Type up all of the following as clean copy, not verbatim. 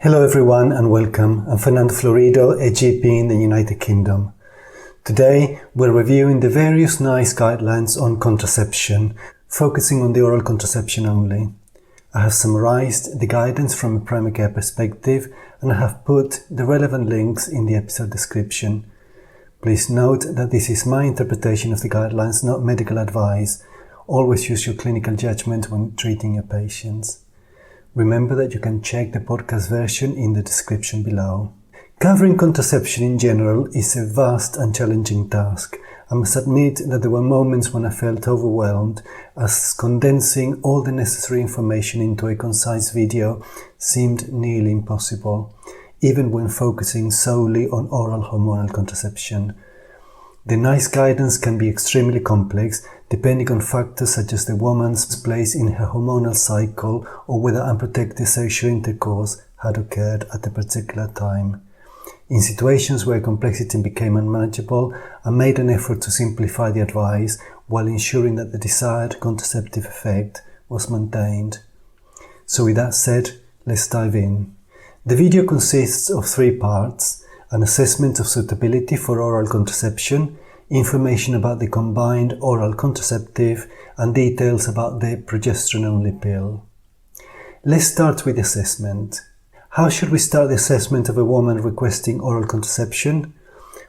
Hello everyone and welcome. I'm Fernando Florido, a GP in the United Kingdom. Today we're reviewing the various NICE guidelines on contraception, focusing on the oral contraception only. I have summarised the guidance from a primary care perspective and I have put the relevant links in the episode description. Please note that this is my interpretation of the guidelines, not medical advice. Always use your clinical judgment when treating your patients. Remember that you can check the podcast version in the description below. Covering contraception in general is a vast and challenging task. I must admit that there were moments when I felt overwhelmed, as condensing all the necessary information into a concise video seemed nearly impossible, even when focusing solely on oral hormonal contraception. The NICE guidance can be extremely complex, depending on factors such as the woman's place in her hormonal cycle or whether unprotected sexual intercourse had occurred at a particular time. In situations where complexity became unmanageable, I made an effort to simplify the advice while ensuring that the desired contraceptive effect was maintained. So with that said, let's dive in. The video consists of 3 parts: an assessment of suitability for oral contraception, information about the combined oral contraceptive, and details about the progesterone-only pill. Let's start with assessment. How should we start the assessment of a woman requesting oral contraception?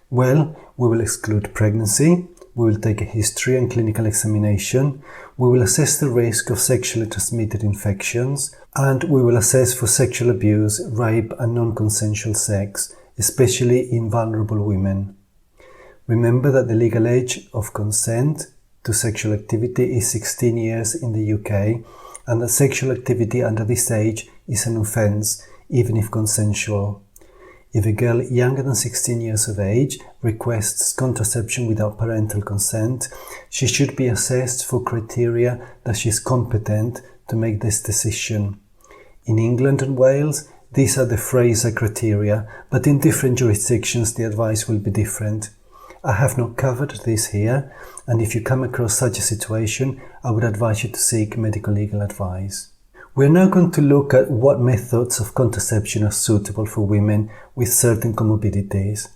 Well, we will exclude pregnancy, we will take a history and clinical examination, we will assess the risk of sexually transmitted infections, and we will assess for sexual abuse, rape, and non-consensual sex, especially in vulnerable women. Remember that the legal age of consent to sexual activity is 16 years in the UK, and that sexual activity under this age is an offence, even if consensual. If a girl younger than 16 years of age requests contraception without parental consent, she should be assessed for criteria that she is competent to make this decision. In England and Wales, these are the Fraser criteria, but in different jurisdictions the advice will be different. I have not covered this here, and if you come across such a situation, I would advise you to seek medical legal advice. We are now going to look at what methods of contraception are suitable for women with certain comorbidities.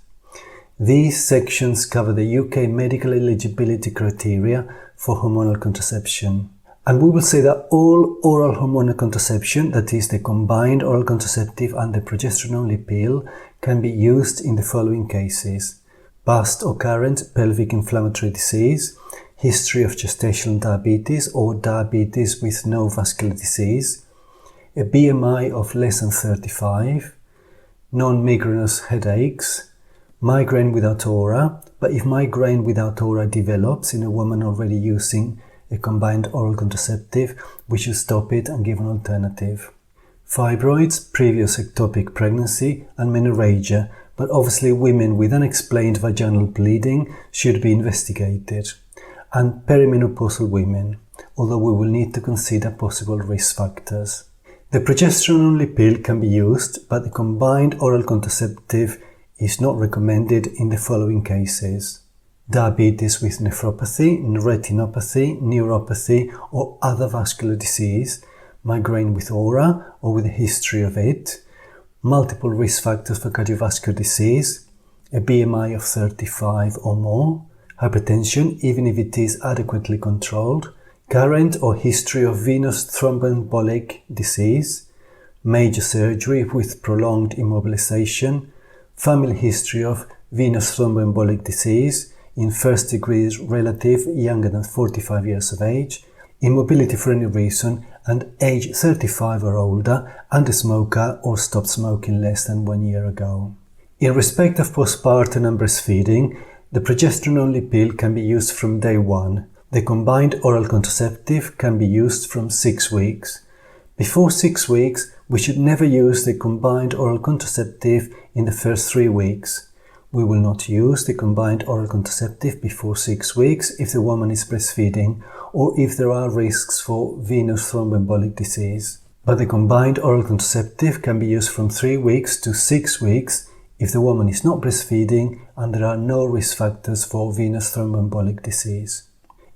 These sections cover the UK medical eligibility criteria for hormonal contraception. And we will say that all oral hormonal contraception, that is the combined oral contraceptive and the progesterone-only pill, can be used in the following cases: past or current pelvic inflammatory disease, history of gestational diabetes or diabetes with no vascular disease, a BMI of less than 35, non-migrainous headaches, migraine without aura, but if migraine without aura develops in a woman already using a combined oral contraceptive, we should stop it and give an alternative. Fibroids, previous ectopic pregnancy, and menorrhagia, but obviously women with unexplained vaginal bleeding should be investigated. And perimenopausal women, although we will need to consider possible risk factors. The progesterone-only pill can be used, but the combined oral contraceptive is not recommended in the following cases: diabetes with nephropathy, retinopathy, neuropathy, or other vascular disease, migraine with aura or with a history of it, multiple risk factors for cardiovascular disease, a BMI of 35 or more, hypertension even if it is adequately controlled, current or history of venous thromboembolic disease, major surgery with prolonged immobilization, family history of venous thromboembolic disease in first degree relative younger than 45 years of age, immobility for any reason, and age 35 or older, and a smoker or stopped smoking less than 1 year ago. In respect of postpartum and breastfeeding, the progesterone-only pill can be used from day 1. The combined oral contraceptive can be used from 6 weeks. Before 6 weeks, we should never use the combined oral contraceptive in the first 3 weeks. We will not use the combined oral contraceptive before 6 weeks if the woman is breastfeeding or if there are risks for venous thromboembolic disease. But the combined oral contraceptive can be used from 3 weeks to 6 weeks if the woman is not breastfeeding and there are no risk factors for venous thromboembolic disease.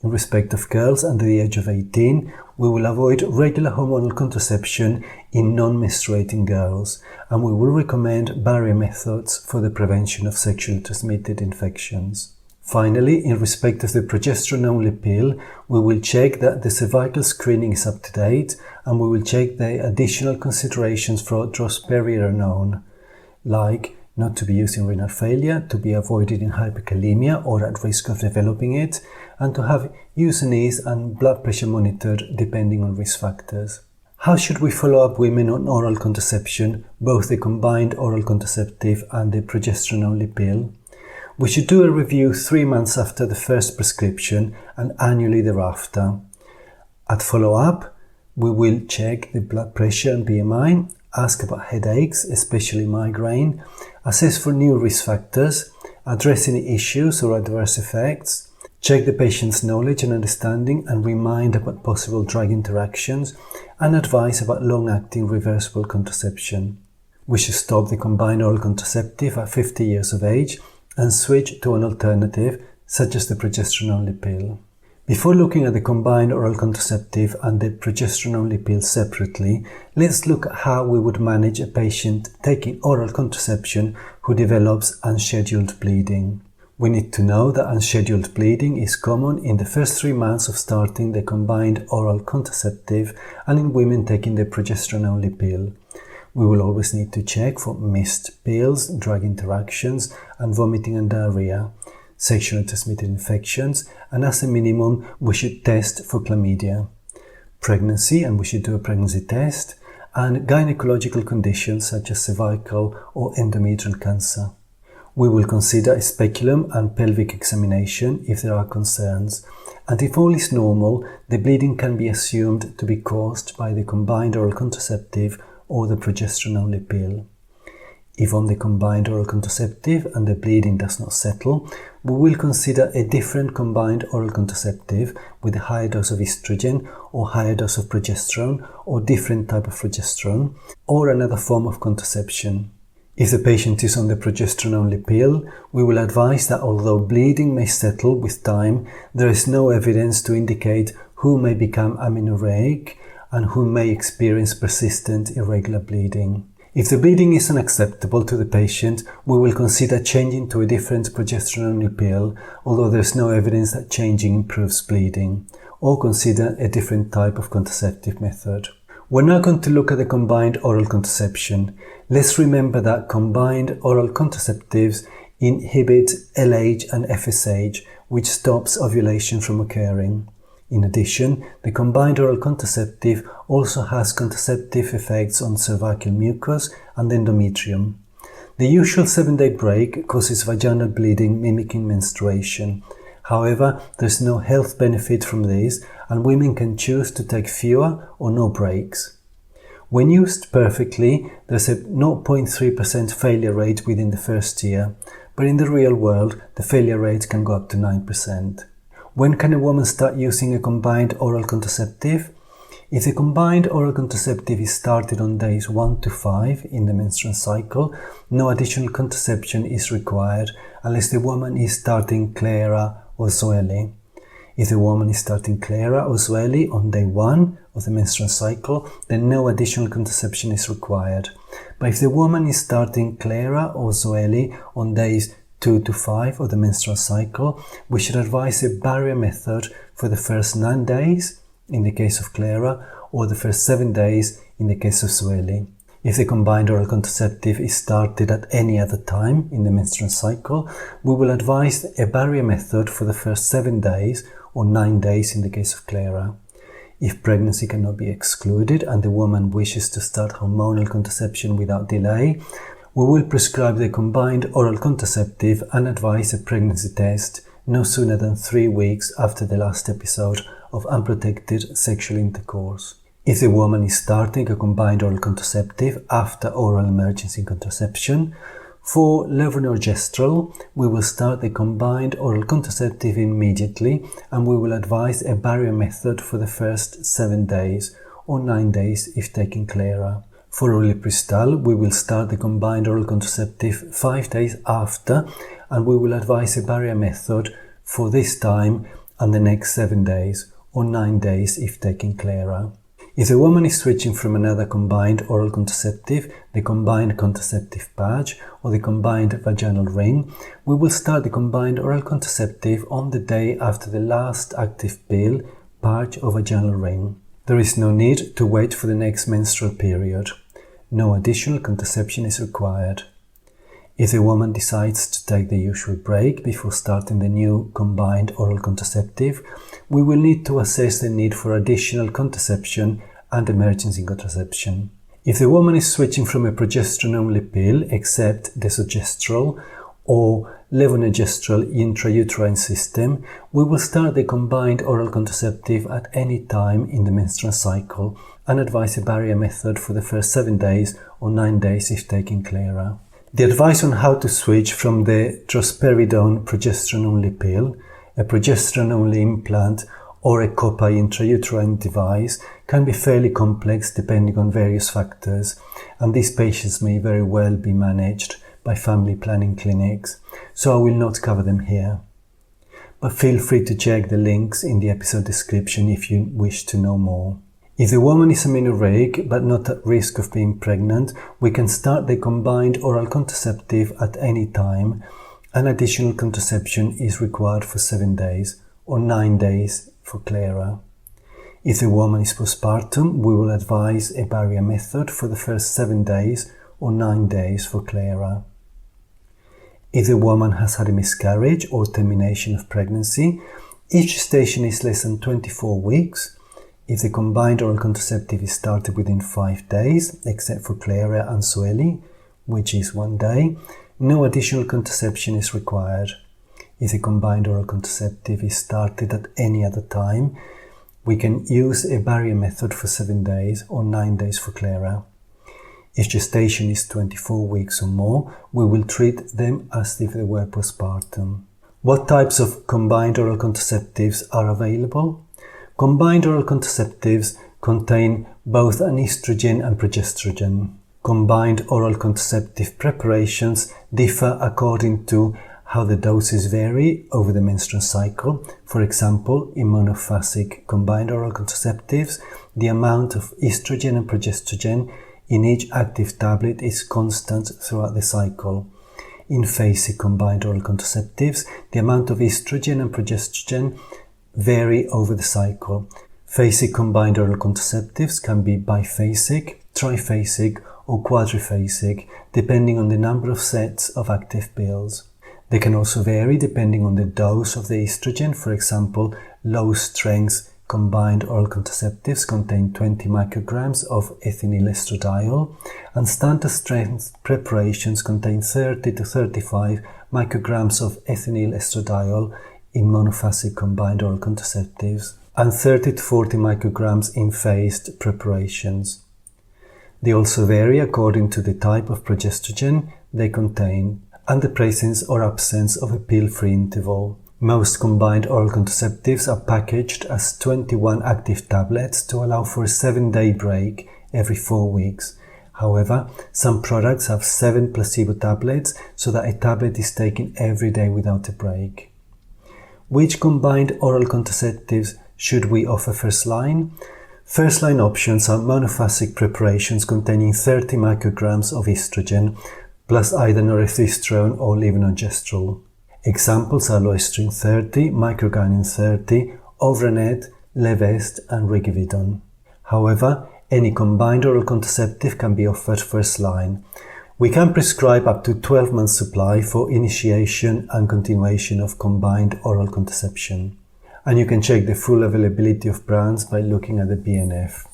In respect of girls under the age of 18, we will avoid regular hormonal contraception in non-menstruating girls, and we will recommend barrier methods for the prevention of sexually transmitted infections. Finally, in respect of the progesterone-only pill, we will check that the cervical screening is up to date, and we will check the additional considerations for drospirenone, like not to be used in renal failure, to be avoided in hyperkalemia or at risk of developing it, and to have use and ease and blood pressure monitored depending on risk factors. How should we follow up women on oral contraception, both the combined oral contraceptive and the progesterone-only pill? We should do a review 3 months after the first prescription and annually thereafter. At follow-up, we will check the blood pressure and BMI, ask about headaches, especially migraine, assess for new risk factors, address any issues or adverse effects, check the patient's knowledge and understanding and remind about possible drug interactions, and advise about long-acting reversible contraception. We should stop the combined oral contraceptive at 50 years of age and switch to an alternative such as the progesterone-only pill. Before looking at the combined oral contraceptive and the progesterone-only pill separately, let's look at how we would manage a patient taking oral contraception who develops unscheduled bleeding. We need to know that unscheduled bleeding is common in the first 3 months of starting the combined oral contraceptive and in women taking the progesterone-only pill. We will always need to check for missed pills, drug interactions, and vomiting and diarrhoea, sexually transmitted infections, and as a minimum, we should test for chlamydia, pregnancy, and we should do a pregnancy test, and gynecological conditions such as cervical or endometrial cancer. We will consider a speculum and pelvic examination if there are concerns, and if all is normal, the bleeding can be assumed to be caused by the combined oral contraceptive or the progesterone-only pill. If on the combined oral contraceptive and the bleeding does not settle, we will consider a different combined oral contraceptive with a higher dose of estrogen or higher dose of progesterone or different type of progesterone or another form of contraception. If the patient is on the progesterone-only pill, we will advise that although bleeding may settle with time, there is no evidence to indicate who may become amenorrheic and who may experience persistent irregular bleeding. If the bleeding is unacceptable to the patient, we will consider changing to a different progesterone-only pill, although there is no evidence that changing improves bleeding, or consider a different type of contraceptive method. We're now going to look at the combined oral contraception. Let's remember that combined oral contraceptives inhibit LH and FSH, which stops ovulation from occurring. In addition, the combined oral contraceptive also has contraceptive effects on cervical mucus and endometrium. The usual 7-day break causes vaginal bleeding mimicking menstruation. However, there is no health benefit from this, and women can choose to take fewer or no breaks. When used perfectly, there's a 0.3% failure rate within the first year, but in the real world, the failure rate can go up to 9%. When can a woman start using a combined oral contraceptive? If the combined oral contraceptive is started on days 1 to 5 in the menstrual cycle, no additional contraception is required unless the woman is starting Clara or Zoeli. If the woman is starting Clara or Zoeli on day 1 of the menstrual cycle, then no additional contraception is required. But if the woman is starting Clara or Zoeli on days 2 to 5 of the menstrual cycle, we should advise a barrier method for the first 9 days in the case of Clara or the first 7 days in the case of Zoeli. If the combined oral contraceptive is started at any other time in the menstrual cycle, we will advise a barrier method for the first 7 days or 9 days in the case of Clara. If pregnancy cannot be excluded and the woman wishes to start hormonal contraception without delay, we will prescribe the combined oral contraceptive and advise a pregnancy test no sooner than 3 weeks after the last episode of unprotected sexual intercourse. If the woman is starting a combined oral contraceptive after oral emergency contraception, for levonorgestrel, we will start the combined oral contraceptive immediately and we will advise a barrier method for the first 7 days or 9 days if taking Clara. For ulipristal, we will start the combined oral contraceptive 5 days after and we will advise a barrier method for this time and the next 7 days, or 9 days if taken clearer. If the woman is switching from another combined oral contraceptive, the combined contraceptive patch, or the combined vaginal ring, we will start the combined oral contraceptive on the day after the last active pill, patch, or vaginal ring. There is no need to wait for the next menstrual period. No additional contraception is required. If the woman decides to take the usual break before starting the new combined oral contraceptive, we will need to assess the need for additional contraception and emergency contraception. If the woman is switching from a progesterone-only pill except desogestrel or levonorgestrel intrauterine system, we will start the combined oral contraceptive at any time in the menstrual cycle and advise a barrier method for the first 7 days or 9 days if taken clearer. The advice on how to switch from the drospiridone progesterone-only pill, a progesterone-only implant, or a COPA intrauterine device can be fairly complex depending on various factors, and these patients may very well be managed by family planning clinics, so I will not cover them here. But feel free to check the links in the episode description if you wish to know more. If the woman is amenorrheic but not at risk of being pregnant, we can start the combined oral contraceptive at any time, and additional contraception is required for 7 days or 9 days for clearer. If the woman is postpartum, we will advise a barrier method for the first 7 days or 9 days for clearer. If the woman has had a miscarriage or termination of pregnancy, each gestation is less than 24 weeks. If the combined oral contraceptive is started within 5 days, except for clearer and Sueli, which is 1 day, no additional contraception is required. If the combined oral contraceptive is started at any other time, we can use a barrier method for 7 days or 9 days for clearer. If gestation is 24 weeks or more, we will treat them as if they were postpartum. What types of combined oral contraceptives are available? Combined oral contraceptives contain both an estrogen and progesterone. Combined oral contraceptive preparations differ according to how the doses vary over the menstrual cycle. For example, in monophasic combined oral contraceptives, the amount of estrogen and progesterone in each active tablet is constant throughout the cycle. In phasic combined oral contraceptives, the amount of estrogen and progesterone vary over the cycle. Phasic combined oral contraceptives can be biphasic, triphasic, or quadriphasic, depending on the number of sets of active pills. They can also vary depending on the dose of the estrogen. For example, low-strength combined oral contraceptives contain 20 micrograms of ethinyl estradiol, and standard-strength preparations contain 30 to 35 micrograms of ethinyl estradiol in monophasic combined oral contraceptives, and 30 to 40 micrograms in phased preparations. They also vary according to the type of progesterone they contain and the presence or absence of a pill-free interval. Most combined oral contraceptives are packaged as 21 active tablets to allow for a 7-day break every 4 weeks. However, some products have 7 placebo tablets so that a tablet is taken every day without a break. Which combined oral contraceptives should we offer first line? First line options are monophasic preparations containing 30 micrograms of estrogen plus either norethistron or levonorgestrel. Examples are Loestrin 30, Microgynon 30, Ovranet, Levest and Rigevidon. However, any combined oral contraceptive can be offered first line. We can prescribe up to 12 months supply for initiation and continuation of combined oral contraception. And you can check the full availability of brands by looking at the BNF.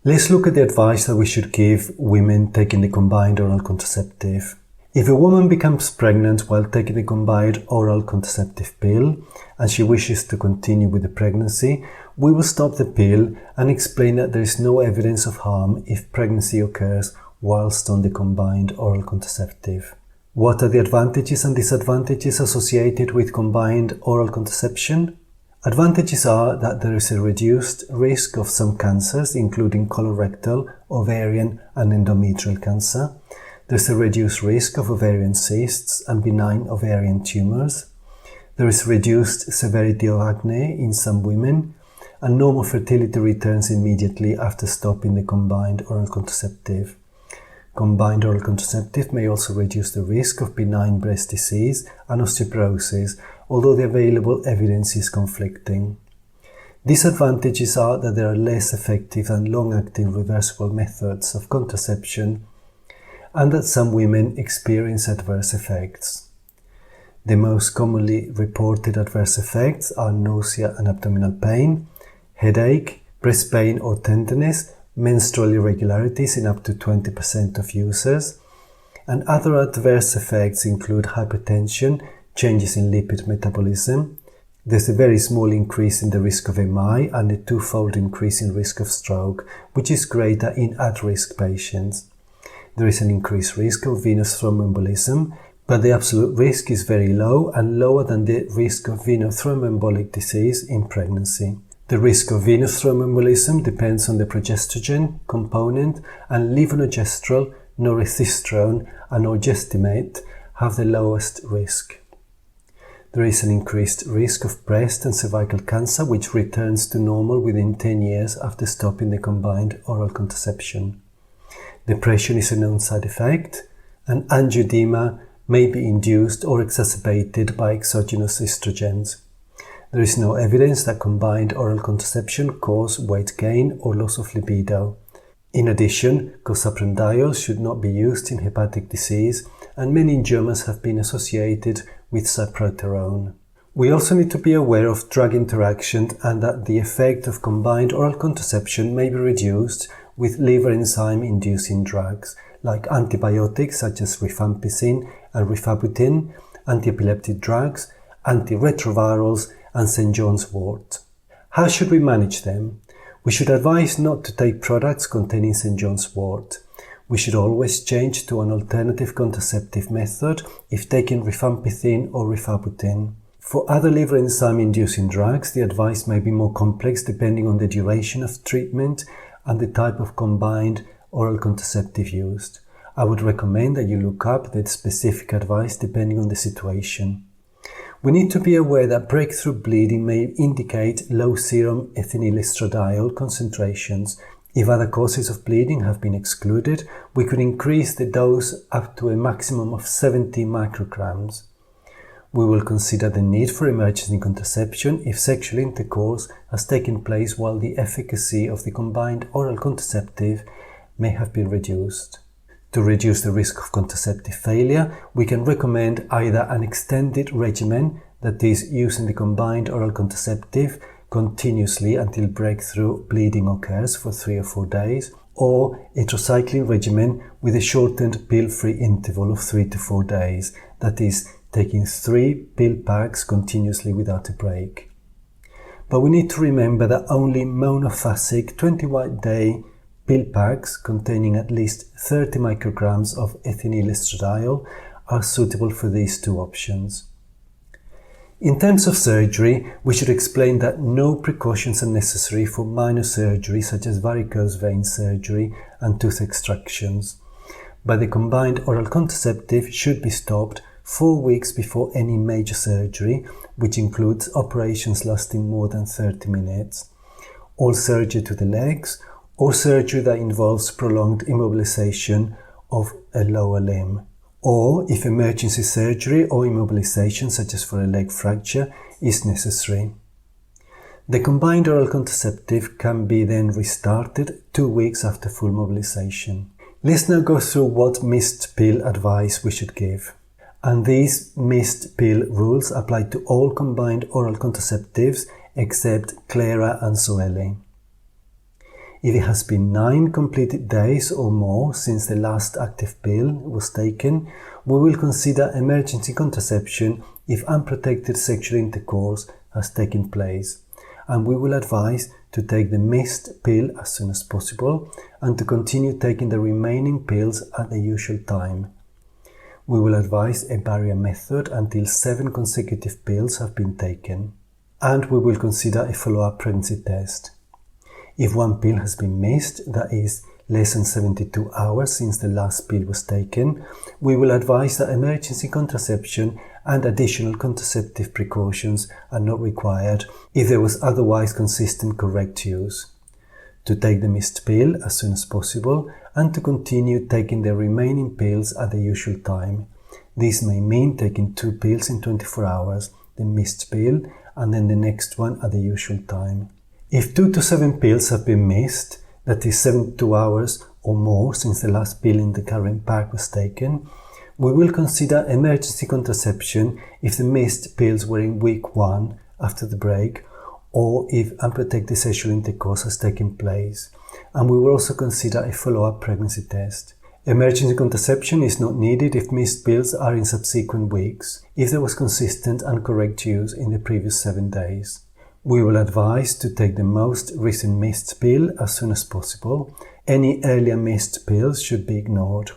Let's look at the advice that we should give women taking the combined oral contraceptive. If a woman becomes pregnant while taking the combined oral contraceptive pill and she wishes to continue with the pregnancy, we will stop the pill and explain that there is no evidence of harm if pregnancy occurs whilst on the combined oral contraceptive. What are the advantages and disadvantages associated with combined oral contraception? Advantages are that there is a reduced risk of some cancers, including colorectal, ovarian and endometrial cancer. There's a reduced risk of ovarian cysts and benign ovarian tumors. There is reduced severity of acne in some women, and normal fertility returns immediately after stopping the combined oral contraceptive. Combined oral contraceptive may also reduce the risk of benign breast disease and osteoporosis, although the available evidence is conflicting. Disadvantages are that there are less effective and long-acting reversible methods of contraception, and that some women experience adverse effects. The most commonly reported adverse effects are nausea and abdominal pain, headache, breast pain or tenderness, menstrual irregularities in up to 20% of users, and other adverse effects include hypertension, changes in lipid metabolism. There's a very small increase in the risk of MI and a twofold increase in risk of stroke, which is greater in at-risk patients. There is an increased risk of venous thromboembolism, but the absolute risk is very low and lower than the risk of venous thromboembolic disease in pregnancy. The risk of venous thromboembolism depends on the progesterone component, and levonorgestrel, norethisterone and orgestimate have the lowest risk. There is an increased risk of breast and cervical cancer, which returns to normal within 10 years after stopping the combined oral contraception. Depression is a known side effect, and angioedema may be induced or exacerbated by exogenous estrogens. There is no evidence that combined oral contraception cause weight gain or loss of libido. In addition, cosaprendiol should not be used in hepatic disease, and many angiomas have been associated with cyproterone. We also need to be aware of drug interaction and that the effect of combined oral contraception may be reduced with liver enzyme inducing drugs like antibiotics such as rifampicin and rifabutin, antiepileptic drugs, antiretrovirals, and St. John's wort. How should we manage them? We should advise not to take products containing St. John's wort. We should always change to an alternative contraceptive method if taking rifampicin or rifabutin. For other liver enzyme-inducing drugs, the advice may be more complex depending on the duration of treatment and the type of combined oral contraceptive used. I would recommend that you look up the specific advice depending on the situation. We need to be aware that breakthrough bleeding may indicate low serum ethinylestradiol concentrations. If other causes of bleeding have been excluded, we could increase the dose up to a maximum of 70 micrograms. We will consider the need for emergency contraception if sexual intercourse has taken place while the efficacy of the combined oral contraceptive may have been reduced. To reduce the risk of contraceptive failure, we can recommend either an extended regimen, that is, using the combined oral contraceptive continuously until breakthrough bleeding occurs for 3 or 4 days, or a tetracycline regimen with a shortened pill-free interval of 3 to 4 days, that is, taking 3 pill packs continuously without a break. But we need to remember that only monophasic 21-day pill packs containing at least 30 micrograms of ethinylestradiol are suitable for these two options. In terms of surgery, we should explain that no precautions are necessary for minor surgery such as varicose vein surgery and tooth extractions, but the combined oral contraceptive should be stopped 4 weeks before any major surgery, which includes operations lasting more than 30 minutes, all surgery to the legs, or surgery that involves prolonged immobilization of a lower limb, or if emergency surgery or immobilization, such as for a leg fracture, is necessary. The combined oral contraceptive can be then restarted 2 weeks after full mobilization. Let's now go through what missed pill advice we should give. And these missed pill rules apply to all combined oral contraceptives except Clara and Zoelle. If it has been 9 completed days or more since the last active pill was taken, we will consider emergency contraception if unprotected sexual intercourse has taken place, and we will advise to take the missed pill as soon as possible and to continue taking the remaining pills at the usual time. We will advise a barrier method until 7 consecutive pills have been taken, and we will consider a follow-up pregnancy test. If 1 pill has been missed, that is, less than 72 hours since the last pill was taken, we will advise that emergency contraception and additional contraceptive precautions are not required if there was otherwise consistent correct use. To take the missed pill as soon as possible and to continue taking the remaining pills at the usual time. This may mean taking 2 pills in 24 hours, the missed pill and then the next one at the usual time. If 2 to 7 pills have been missed, that is 72 hours or more since the last pill in the current pack was taken, we will consider emergency contraception if the missed pills were in week 1 after the break or if unprotected sexual intercourse has taken place, and we will also consider a follow-up pregnancy test. Emergency contraception is not needed if missed pills are in subsequent weeks, if there was consistent and correct use in the previous 7 days. We will advise to take the most recent missed pill as soon as possible. Any earlier missed pills should be ignored.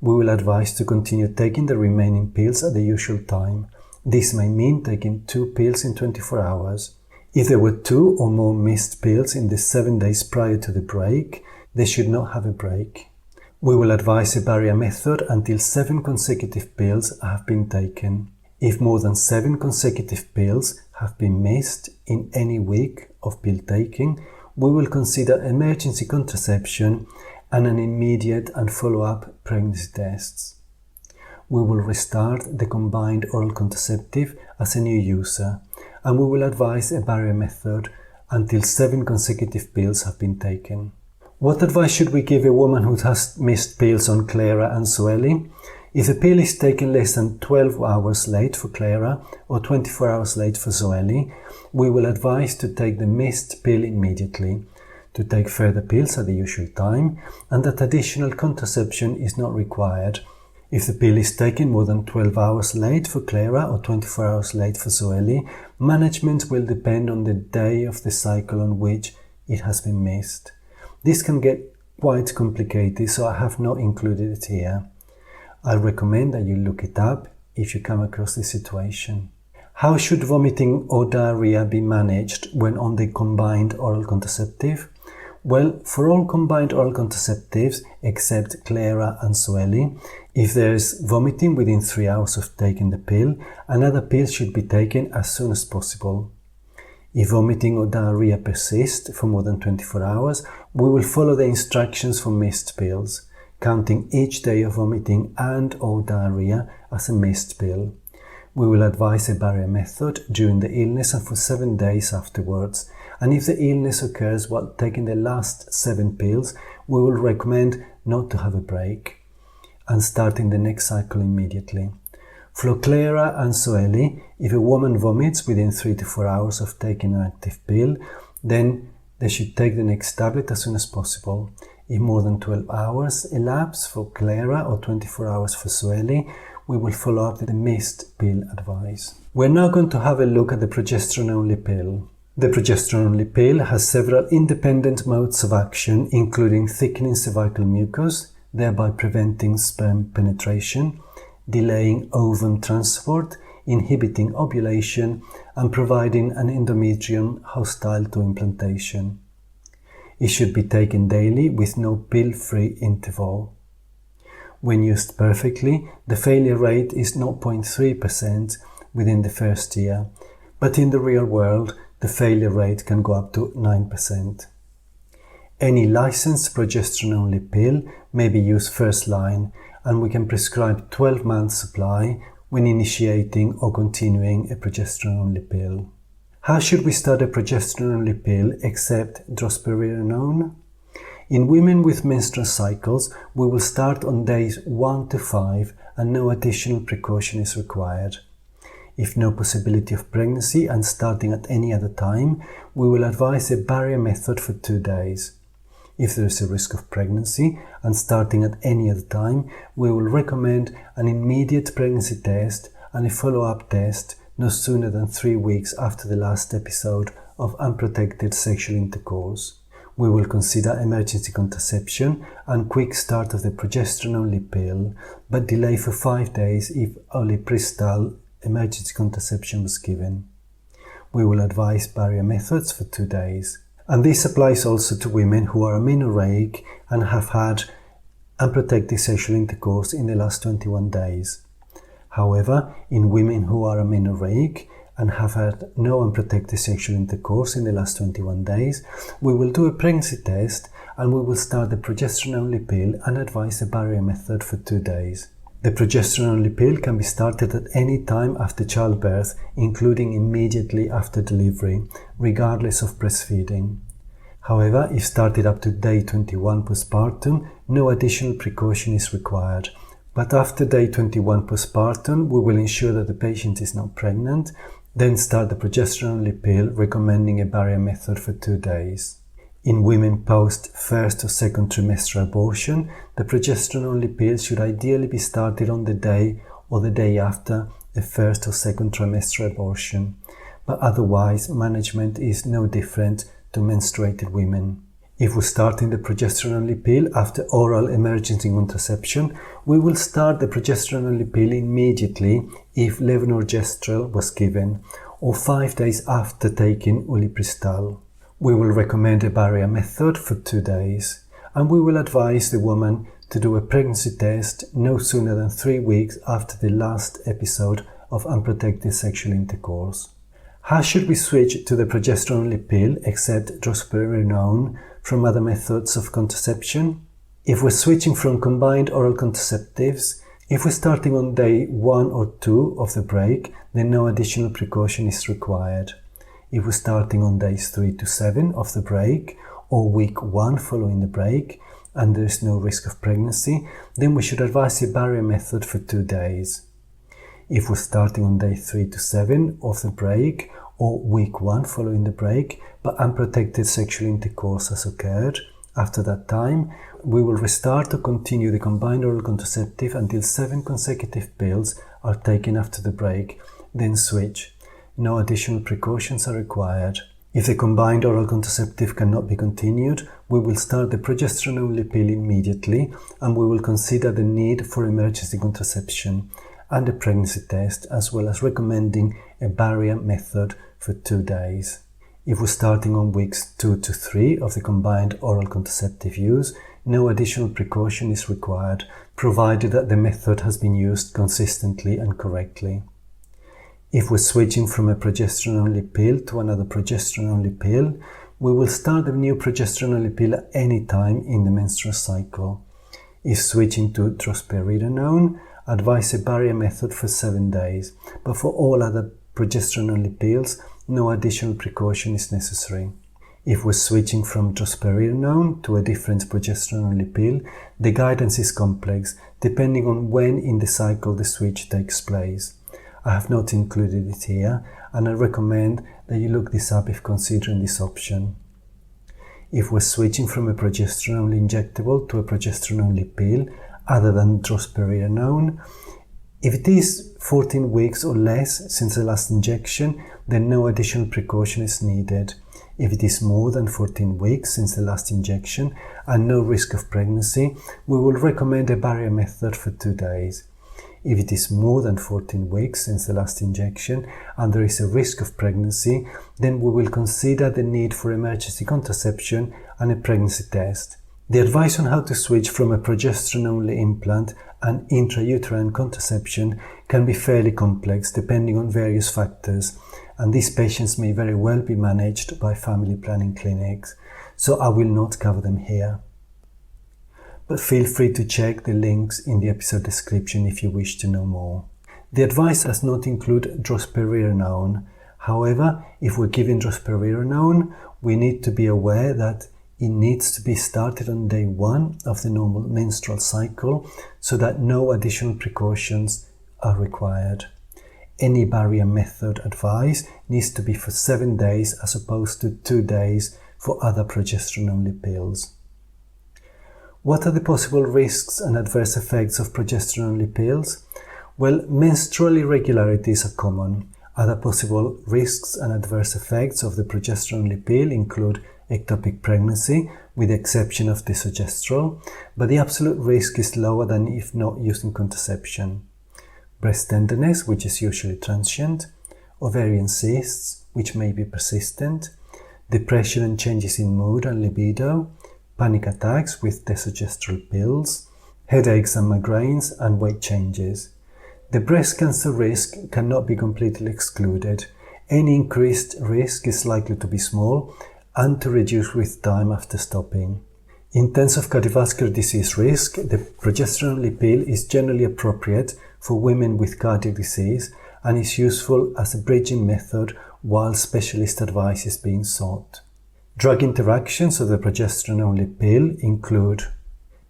We will advise to continue taking the remaining pills at the usual time. This may mean taking 2 pills in 24 hours. If there were 2 or more missed pills in the 7 days prior to the break, they should not have a break. We will advise a barrier method until 7 consecutive pills have been taken. If more than 7 consecutive pills have been missed in any week of pill taking, we will consider emergency contraception and an immediate and follow-up pregnancy tests. We will restart the combined oral contraceptive as a new user, and we will advise a barrier method until 7 consecutive pills have been taken. What advice should we give a woman who has missed pills on Clara and Zoeli? If the pill is taken less than 12 hours late for Clara or 24 hours late for Zoeli, we will advise to take the missed pill immediately, to take further pills at the usual time, and that additional contraception is not required. If the pill is taken more than 12 hours late for Clara or 24 hours late for Zoeli, management will depend on the day of the cycle on which it has been missed. This can get quite complicated, so I have not included it here. I recommend that you look it up if you come across this situation. How should vomiting or diarrhea be managed when on the combined oral contraceptive? Well, for all combined oral contraceptives except Clara and Zoeli, if there is vomiting within 3 hours of taking the pill, another pill should be taken as soon as possible. If vomiting or diarrhea persists for more than 24 hours, we will follow the instructions for missed pills, counting each day of vomiting and/or diarrhea as a missed pill. We will advise a barrier method during the illness and for 7 days afterwards, and if the illness occurs while taking the last 7 pills, we will recommend not to have a break and starting the next cycle immediately. For Clara and Zoeli, if a woman vomits within 3 to 4 hours of taking an active pill, then they should take the next tablet as soon as possible. If more than 12 hours elapse for Clara or 24 hours for Zoeli, we will follow up the missed pill advice. We're now going to have a look at the progesterone-only pill. The progesterone-only pill has several independent modes of action, including thickening cervical mucus, thereby preventing sperm penetration, delaying ovum transport, inhibiting ovulation, and providing an endometrium hostile to implantation. It should be taken daily with no pill-free interval. When used perfectly, the failure rate is 0.3% within the first year, but in the real world, the failure rate can go up to 9%. Any licensed progesterone-only pill may be used first line, and we can prescribe 12 months supply when initiating or continuing a progesterone-only pill. How should we start a progesterone-only pill except drospirenone? In women with menstrual cycles, we will start on days 1 to 5 and no additional precaution is required. If no possibility of pregnancy and starting at any other time, we will advise a barrier method for 2 days. If there is a risk of pregnancy and starting at any other time, we will recommend an immediate pregnancy test and a follow-up test no sooner than 3 weeks after the last episode of unprotected sexual intercourse. We will consider emergency contraception and quick start of the progesterone-only pill, but delay for 5 days if olipristal emergency contraception was given. We will advise barrier methods for 2 days. And this applies also to women who are amenorrheic and have had unprotected sexual intercourse in the last 21 days. However, in women who are amenorrheic and have had no unprotected sexual intercourse in the last 21 days, we will do a pregnancy test and we will start the progesterone-only pill and advise the barrier method for 2 days. The progesterone-only pill can be started at any time after childbirth, including immediately after delivery, regardless of breastfeeding. However, if started up to day 21 postpartum, no additional precaution is required. But after day 21 postpartum, we will ensure that the patient is not pregnant, then start the progesterone-only pill, recommending a barrier method for 2 days. In women post first or second trimester abortion, the progesterone-only pill should ideally be started on the day or the day after the first or second trimester abortion, but otherwise management is no different to menstruated women. If we're starting the progesterone-only pill after oral emergency contraception, we will start the progesterone-only pill immediately if levonorgestrel was given, or 5 days after taking ulipristal. We will recommend a barrier method for 2 days, and we will advise the woman to do a pregnancy test no sooner than 3 weeks after the last episode of unprotected sexual intercourse. How should we switch to the progesterone-only pill except drospirenone from other methods of contraception? If we're switching from combined oral contraceptives, if we're starting on day 1 or 2 of the break, then no additional precaution is required. If we're starting on days 3 to 7 of the break, or week 1 following the break, and there is no risk of pregnancy, then we should advise a barrier method for 2 days. If we're starting on day 3 to 7 of the break, or week 1 following the break, but unprotected sexual intercourse has occurred, after that time, we will restart or continue the combined oral contraceptive until 7 consecutive pills are taken after the break, then switch. No additional precautions are required. If the combined oral contraceptive cannot be continued, we will start the progesterone-only pill immediately, and we will consider the need for emergency contraception and a pregnancy test, as well as recommending a barrier method for 2 days. If we're starting on weeks 2 to 3 of the combined oral contraceptive use, no additional precaution is required, provided that the method has been used consistently and correctly. If we're switching from a progesterone-only pill to another progesterone-only pill, we will start the new progesterone-only pill at any time in the menstrual cycle. If switching to drospirenone, advise a barrier method for 7 days, but for all other progesterone-only pills, no additional precaution is necessary. If we're switching from drospirenone to a different progesterone-only pill, the guidance is complex, depending on when in the cycle the switch takes place. I have not included it here, and I recommend that you look this up if considering this option. If we're switching from a progesterone-only injectable to a progesterone-only pill, other than drospirenone, if it is 14 weeks or less since the last injection, then no additional precaution is needed. If it is more than 14 weeks since the last injection and no risk of pregnancy, we will recommend a barrier method for 2 days. If it is more than 14 weeks since the last injection and there is a risk of pregnancy, then we will consider the need for emergency contraception and a pregnancy test. The advice on how to switch from a progesterone-only implant and intrauterine contraception can be fairly complex depending on various factors, and these patients may very well be managed by family planning clinics, so I will not cover them here. But feel free to check the links in the episode description if you wish to know more. The advice does not include drospirenone. However, if we're giving drospirenone, we need to be aware that it needs to be started on day 1 of the normal menstrual cycle so that no additional precautions are required. Any barrier method advice needs to be for 7 days as opposed to 2 days for other progesterone-only pills. What are the possible risks and adverse effects of progesterone-only pills? Well, menstrual irregularities are common. Other possible risks and adverse effects of the progesterone-only pill include ectopic pregnancy, with the exception of desogestrel, but the absolute risk is lower than if not using contraception. Breast tenderness, which is usually transient, ovarian cysts, which may be persistent, depression and changes in mood and libido, panic attacks with desogestrel pills, headaches and migraines, and weight changes. The breast cancer risk cannot be completely excluded. Any increased risk is likely to be small and to reduce with time after stopping. In terms of cardiovascular disease risk, the progesterone pill is generally appropriate for women with cardiac disease and is useful as a bridging method while specialist advice is being sought. Drug interactions of the progesterone-only pill include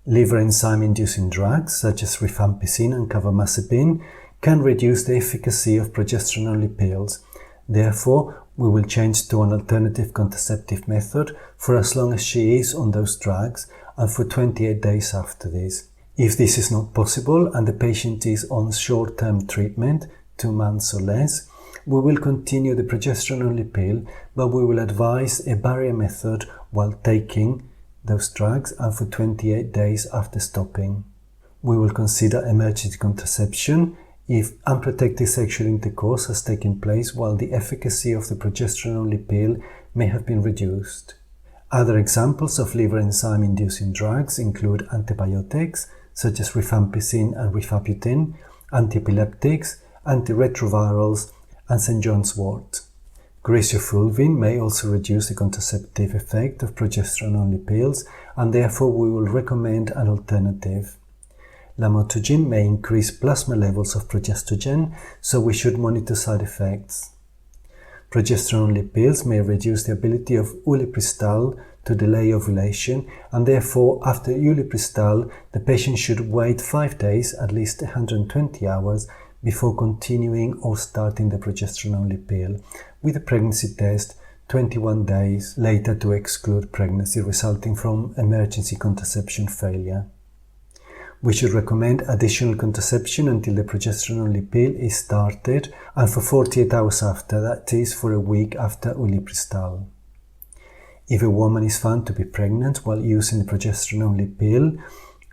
liver enzyme-inducing drugs such as rifampicin and carbamazepine can reduce the efficacy of progesterone-only pills. Therefore, we will change to an alternative contraceptive method for as long as she is on those drugs and for 28 days after this. If this is not possible and the patient is on short-term treatment, 2 months or less, we will continue the progesterone-only pill, but we will advise a barrier method while taking those drugs and for 28 days after stopping. We will consider emergency contraception if unprotected sexual intercourse has taken place while the efficacy of the progesterone-only pill may have been reduced. Other examples of liver enzyme-inducing drugs include antibiotics such as rifampicin and rifabutin, antiepileptics, antiretrovirals, and St. John's wort. Griseofulvin may also reduce the contraceptive effect of progesterone-only pills, and therefore we will recommend an alternative. Lamotrigine may increase plasma levels of progestogen, so we should monitor side effects. Progesterone-only pills may reduce the ability of ulipristal to delay ovulation, and therefore after ulipristal the patient should wait 5 days, at least 120 hours, before continuing or starting the progesterone-only pill, with a pregnancy test 21 days later to exclude pregnancy resulting from emergency contraception failure. We should recommend additional contraception until the progesterone-only pill is started and for 48 hours after, that is for a week after ulipristal. If a woman is found to be pregnant while using the progesterone-only pill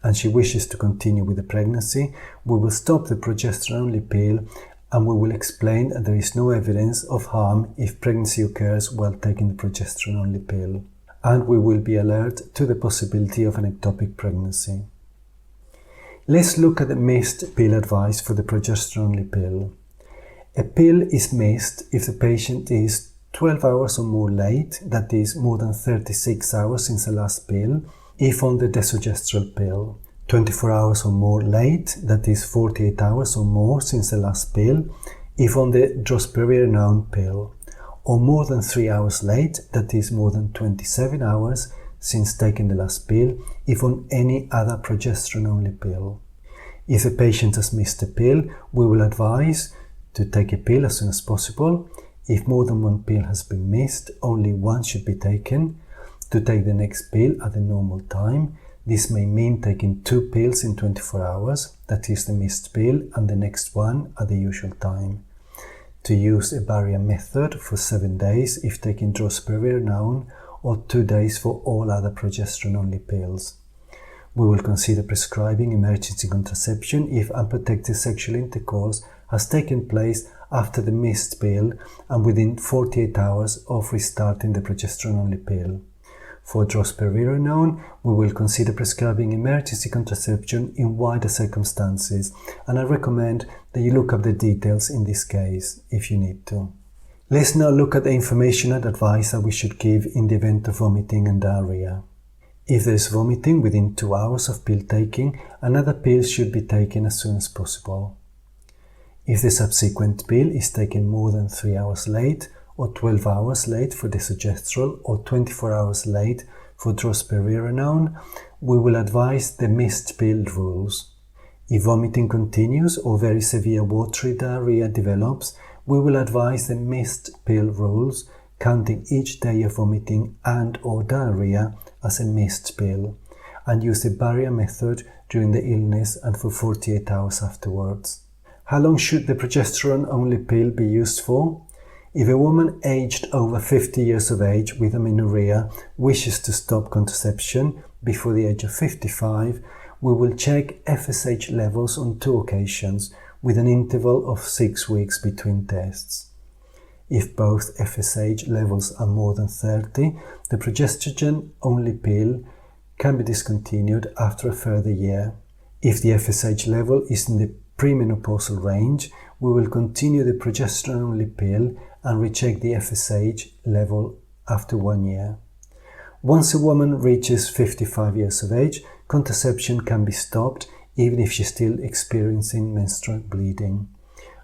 and she wishes to continue with the pregnancy, we will stop the progesterone-only pill and we will explain that there is no evidence of harm if pregnancy occurs while taking the progesterone-only pill, and we will be alert to the possibility of an ectopic pregnancy. Let's look at the missed pill advice for the progesterone-only pill. A pill is missed if the patient is 12 hours or more late, that is more than 36 hours since the last pill, if on the desogestrel pill, 24 hours or more late, that is 48 hours or more since the last pill, if on the drospirenone pill, or more than 3 hours late, that is more than 27 hours since taking the last pill, if on any other progesterone-only pill. If the patient has missed a pill, we will advise to take a pill as soon as possible. If more than one pill has been missed, only one should be taken. To take the next pill at the normal time. This may mean taking 2 pills in 24 hours, that is the missed pill, and the next one at the usual time. To use a barrier method for 7 days if taking drospirenone, or 2 days for all other progesterone-only pills. We will consider prescribing emergency contraception if unprotected sexual intercourse has taken place after the missed pill and within 48 hours of restarting the progesterone-only pill. For drospirenone, we will consider prescribing emergency contraception in wider circumstances, and I recommend that you look up the details in this case if you need to. Let's now look at the information and advice that we should give in the event of vomiting and diarrhoea. If there is vomiting within 2 hours of pill taking, another pill should be taken as soon as possible. If the subsequent pill is taken more than 3 hours late, or 12 hours late for desogestrel, or 24 hours late for drospirenone, we will advise the missed pill rules. If vomiting continues or very severe watery diarrhea develops, we will advise the missed pill rules, counting each day of vomiting and or diarrhea as a missed pill, and use the barrier method during the illness and for 48 hours afterwards. How long should the progesterone-only pill be used for? If a woman aged over 50 years of age with amenorrhea wishes to stop contraception before the age of 55, we will check FSH levels on 2 occasions with an interval of 6 weeks between tests. If both FSH levels are more than 30, the progestogen-only pill can be discontinued after a further year. If the FSH level is in the premenopausal range, we will continue the progesterone-only pill and recheck the FSH level after 1 year. Once a woman reaches 55 years of age, contraception can be stopped even if she's still experiencing menstrual bleeding.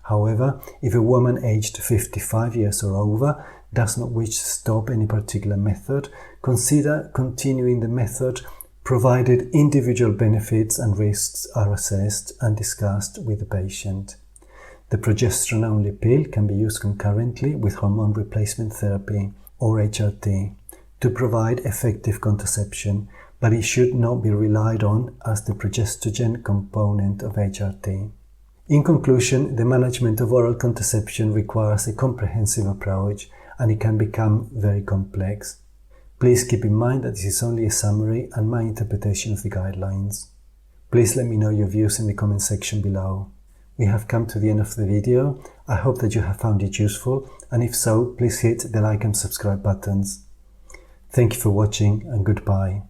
However, if a woman aged 55 years or over does not wish to stop any particular method, consider continuing the method provided individual benefits and risks are assessed and discussed with the patient. The progesterone-only pill can be used concurrently with hormone replacement therapy, or HRT, to provide effective contraception, but it should not be relied on as the progestogen component of HRT. In conclusion, the management of oral contraception requires a comprehensive approach, and it can become very complex. Please keep in mind that this is only a summary and my interpretation of the guidelines. Please let me know your views in the comment section below. We have come to the end of the video. I hope that you have found it useful, and if so, please hit the like and subscribe buttons. Thank you for watching, and goodbye.